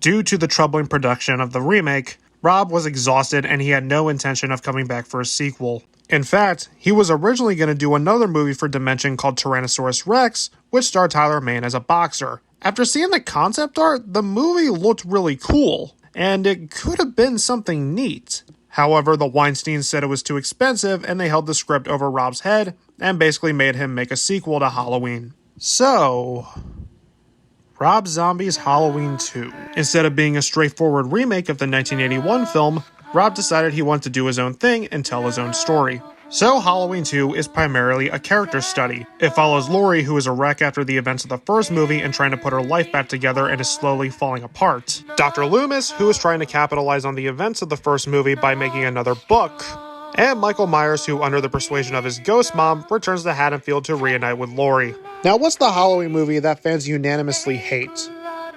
Due to the troubling production of the remake, Rob was exhausted and he had no intention of coming back for a sequel. In fact, he was originally going to do another movie for Dimension called Tyrannosaurus Rex, which starred Tyler Mane as a boxer. After seeing the concept art, the movie looked really cool, and it could have been something neat. However, the Weinsteins said it was too expensive and they held the script over Rob's head and basically made him make a sequel to Halloween. So, Rob Zombie's Halloween 2. Instead of being a straightforward remake of the 1981 film, Rob decided he wanted to do his own thing and tell his own story. So Halloween 2 is primarily a character study. It follows Laurie, who is a wreck after the events of the first movie and trying to put her life back together and is slowly falling apart. Dr. Loomis, who is trying to capitalize on the events of the first movie by making another book. And Michael Myers, who, under the persuasion of his ghost mom, returns to Haddonfield to reunite with Laurie. Now, what's the Halloween movie that fans unanimously hate?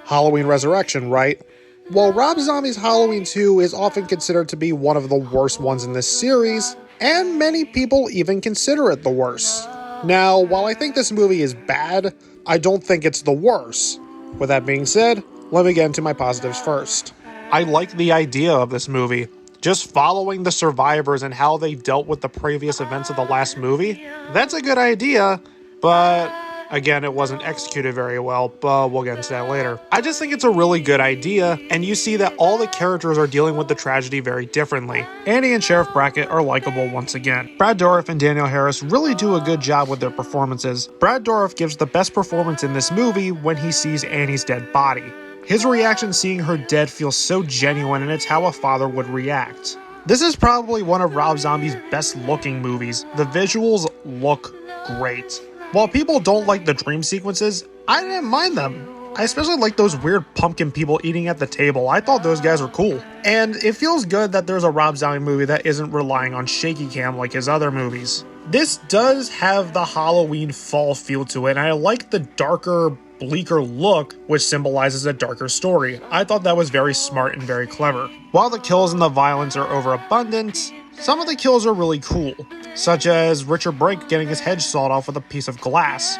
Halloween Resurrection, right? Well, Rob Zombie's Halloween 2 is often considered to be one of the worst ones in this series, and many people even consider it the worst. Now, while I think this movie is bad, I don't think it's the worst. With that being said, let me get into my positives first. I like the idea of this movie. Just following the survivors and how they dealt with the previous events of the last movie, that's a good idea, but again, it wasn't executed very well, but we'll get into that later. I just think it's a really good idea, and you see that all the characters are dealing with the tragedy very differently. Annie and Sheriff Brackett are likable once again. Brad Dourif and Danielle Harris really do a good job with their performances. Brad Dourif gives the best performance in this movie when he sees Annie's dead body. His reaction seeing her dead feels so genuine, and it's how a father would react. This is probably one of Rob Zombie's best looking movies. The visuals look great. While people don't like the dream sequences, I didn't mind them. I especially like those weird pumpkin people eating at the table. I thought those guys were cool. And it feels good that there's a Rob Zombie movie that isn't relying on shaky cam like his other movies. This does have the Halloween fall feel to it, and I like the darker, bleaker look, which symbolizes a darker story. I thought that was very smart and very clever. While the kills and the violence are overabundant, some of the kills are really cool, such as Richard Brake getting his head sawed off with a piece of glass,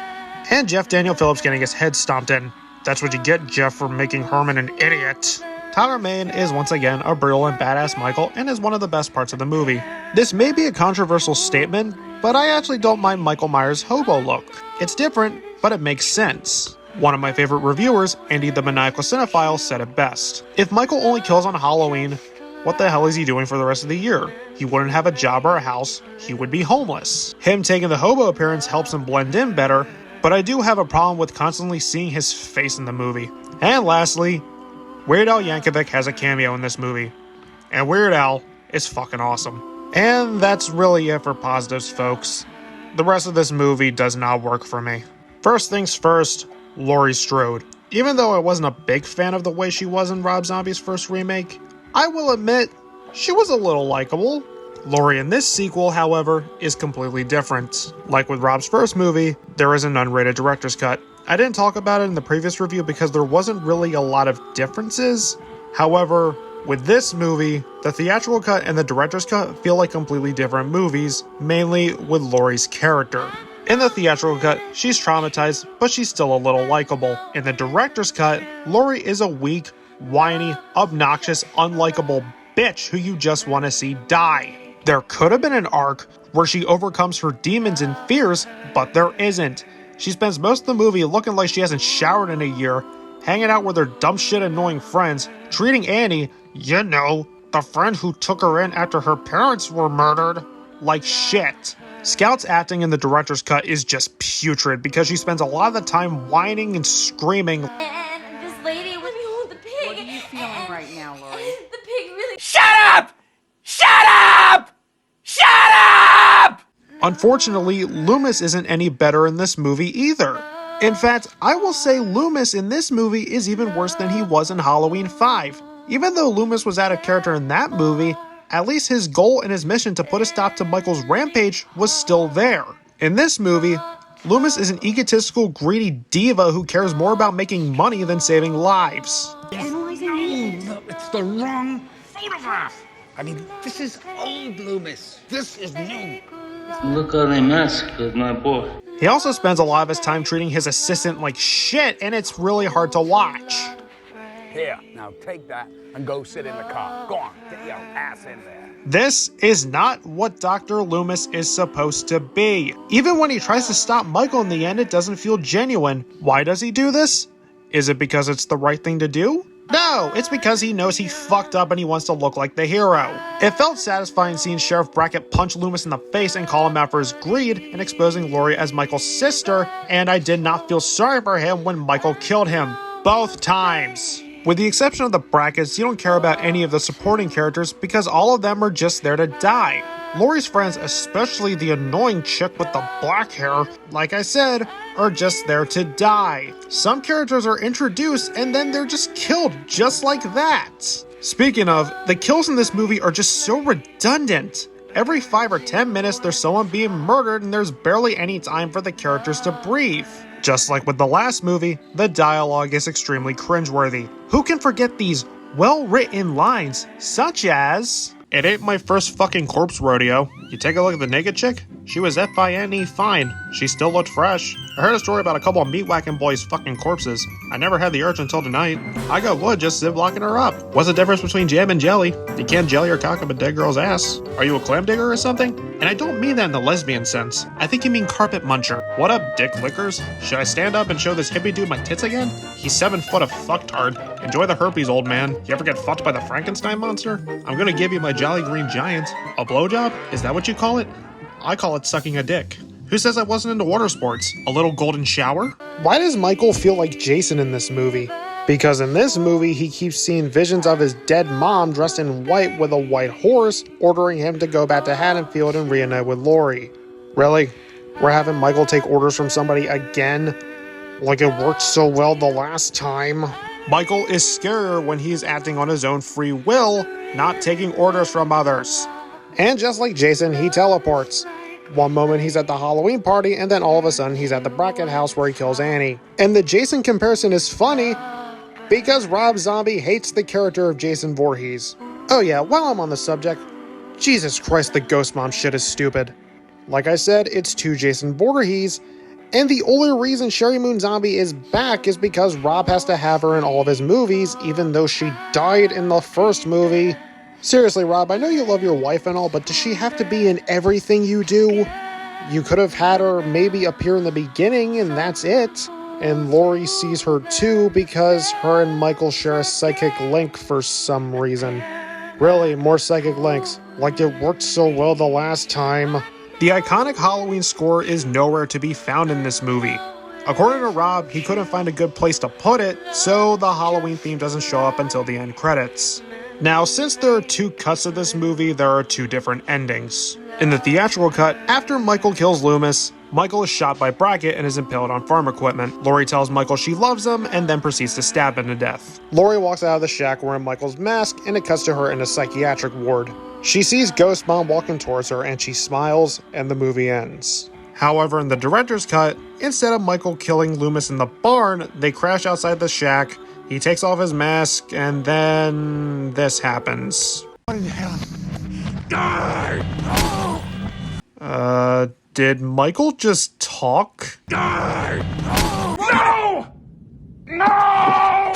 and Jeff Daniel Phillips getting his head stomped in. That's what you get, Jeff, for making Herman an idiot. Tyler Mane is once again a brilliant badass Michael and is one of the best parts of the movie. This may be a controversial statement, but I actually don't mind Michael Myers' hobo look. It's different, but it makes sense. One of my favorite reviewers, Andy the Maniacal Cinephile, said it best. If Michael only kills on Halloween, what the hell is he doing for the rest of the year? He wouldn't have a job or a house, he would be homeless. Him taking the hobo appearance helps him blend in better, but I do have a problem with constantly seeing his face in the movie. And lastly, Weird Al Yankovic has a cameo in this movie. And Weird Al is fucking awesome. And that's really it for positives, folks. The rest of this movie does not work for me. First things first, Laurie Strode. Even though I wasn't a big fan of the way she was in Rob Zombie's first remake, I will admit, she was a little likable. Laurie in this sequel, however, is completely different. Like with Rob's first movie, there is an unrated director's cut. I didn't talk about it in the previous review because there wasn't really a lot of differences. However, with this movie, the theatrical cut and the director's cut feel like completely different movies, mainly with Laurie's character. In the theatrical cut, she's traumatized, but she's still a little likable. In the director's cut, Laurie is a weak, whiny, obnoxious, unlikable bitch who you just want to see die. There could have been an arc where she overcomes her demons and fears, but there isn't. She spends most of the movie looking like she hasn't showered in a year, hanging out with her dumb shit annoying friends, treating Annie, you know, the friend who took her in after her parents were murdered, like shit. Scout's acting in the director's cut is just putrid because she spends a lot of the time whining and screaming. And this lady with the pig. What are you feeling right now, Laurie? The pig really. Shut up! Shut up! Shut up! Unfortunately, Loomis isn't any better in this movie either. In fact, I will say Loomis in this movie is even worse than he was in Halloween 5. Even though Loomis was out of character in that movie, at least his goal and his mission to put a stop to Michael's rampage was still there. In this movie, Loomis is an egotistical, greedy diva who cares more about making money than saving lives. Analyzing me. No, it's the wrong photograph. I mean, this is old Loomis. This is new. Look how they massacred my boy. He also spends a lot of his time treating his assistant like shit, and it's really hard to watch. Here, now take that and go sit in the car. Go on, get your ass in there. This is not what Dr. Loomis is supposed to be. Even when he tries to stop Michael in the end, it doesn't feel genuine. Why does he do this? Is it because it's the right thing to do? No, it's because he knows he fucked up and he wants to look like the hero. It felt satisfying seeing Sheriff Brackett punch Loomis in the face and call him out for his greed and exposing Laurie as Michael's sister, and I did not feel sorry for him when Michael killed him. Both times. With the exception of the Brackets, you don't care about any of the supporting characters because all of them are just there to die. Laurie's friends, especially the annoying chick with the black hair, like I said, are just there to die. Some characters are introduced and then they're just killed just like that. Speaking of, the kills in this movie are just so redundant. Every 5 or 10 minutes there's someone being murdered and there's barely any time for the characters to breathe. Just like with the last movie, the dialogue is extremely cringeworthy. Who can forget these well-written lines, such as, "It ain't my first fucking corpse rodeo. You take a look at the naked chick? She was F-I-N-E fine. She still looked fresh. I heard a story about a couple of meat-whacking boys' fucking corpses. I never had the urge until tonight. I got wood just zip-locking her up. What's the difference between jam and jelly? You can't jelly or cock up a dead girl's ass. Are you a clam digger or something?" And I don't mean that in the lesbian sense. I think you mean carpet muncher. What up, dick lickers? Should I stand up and show this hippie dude my tits again? He's 7 foot of fucktard. Enjoy the herpes, old man. You ever get fucked by the Frankenstein monster? I'm gonna give you my Jolly Green Giant. A blowjob? Is that what you call it? I call it sucking a dick. Who says I wasn't into water sports? A little golden shower? Why does Michael feel like Jason in this movie? Because in this movie, he keeps seeing visions of his dead mom dressed in white with a white horse, ordering him to go back to Haddonfield and reunite with Laurie. Really? We're having Michael take orders from somebody again? Like it worked so well the last time. Michael is scarier when he's acting on his own free will, not taking orders from others. And just like Jason, he teleports. One moment he's at the Halloween party, and then all of a sudden he's at the Brackett house where he kills Annie. And the Jason comparison is funny because Rob Zombie hates the character of Jason Voorhees. Oh yeah, while I'm on the subject, Jesus Christ, the Ghost Mom shit is stupid. Like I said, it's 2 Jason Voorhees, and the only reason Sherry Moon Zombie is back is because Rob has to have her in all of his movies, even though she died in the first movie. Seriously, Rob, I know you love your wife and all, but does she have to be in everything you do? You could have had her maybe appear in the beginning, and that's it. And Laurie sees her too because her and Michael share a psychic link for some reason. Really, more psychic links. Like it worked so well the last time. The iconic Halloween score is nowhere to be found in this movie. According to Rob, he couldn't find a good place to put it, so the Halloween theme doesn't show up until the end credits. Now, since there are 2 cuts of this movie, there are 2 different endings. In the theatrical cut, after Michael kills Loomis, Michael is shot by Brackett and is impaled on farm equipment. Laurie tells Michael she loves him and then proceeds to stab him to death. Laurie walks out of the shack wearing Michael's mask and it cuts to her in a psychiatric ward. She sees Ghost Mom walking towards her and she smiles and the movie ends. However, in the director's cut, instead of Michael killing Loomis in the barn, they crash outside the shack. He takes off his mask, and then this happens. What in hell? Die! Did Michael just talk? Die! No! No!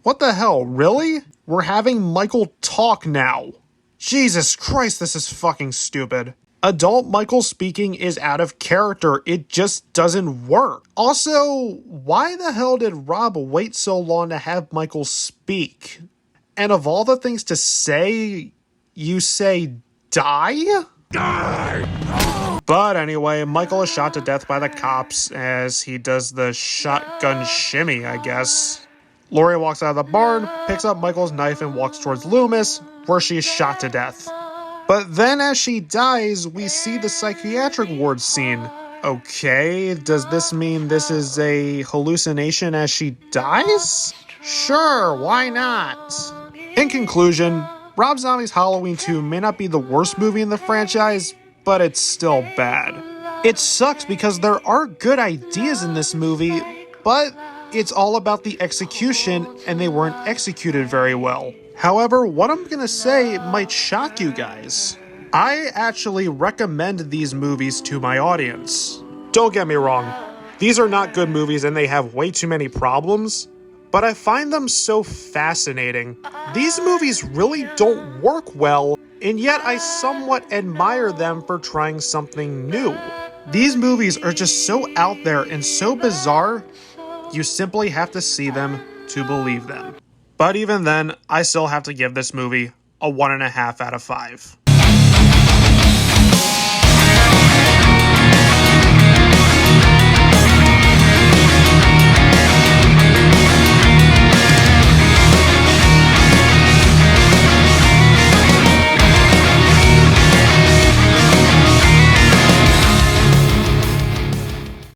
What the hell, really? We're having Michael talk now. Jesus Christ, this is fucking stupid. Adult Michael speaking is out of character. It just doesn't work. Also, why the hell did Rob wait so long to have Michael speak? And of all the things to say, you say die? Die! But anyway, Michael is shot to death by the cops as he does the shotgun shimmy, I guess. Laurie walks out of the barn, picks up Michael's knife and walks towards Loomis, where she is shot to death. But then as she dies, we see the psychiatric ward scene. Okay, does this mean this is a hallucination as she dies? Sure, why not? In conclusion, Rob Zombie's Halloween 2 may not be the worst movie in the franchise, but it's still bad. It sucks because there are good ideas in this movie, but it's all about the execution and they weren't executed very well. However, what I'm gonna say might shock you guys. I actually recommend these movies to my audience. Don't get me wrong, these are not good movies and they have way too many problems, but I find them so fascinating. These movies really don't work well, and yet I somewhat admire them for trying something new. These movies are just so out there and so bizarre, you simply have to see them to believe them. But even then, I still have to give this movie a 1.5 out of 5.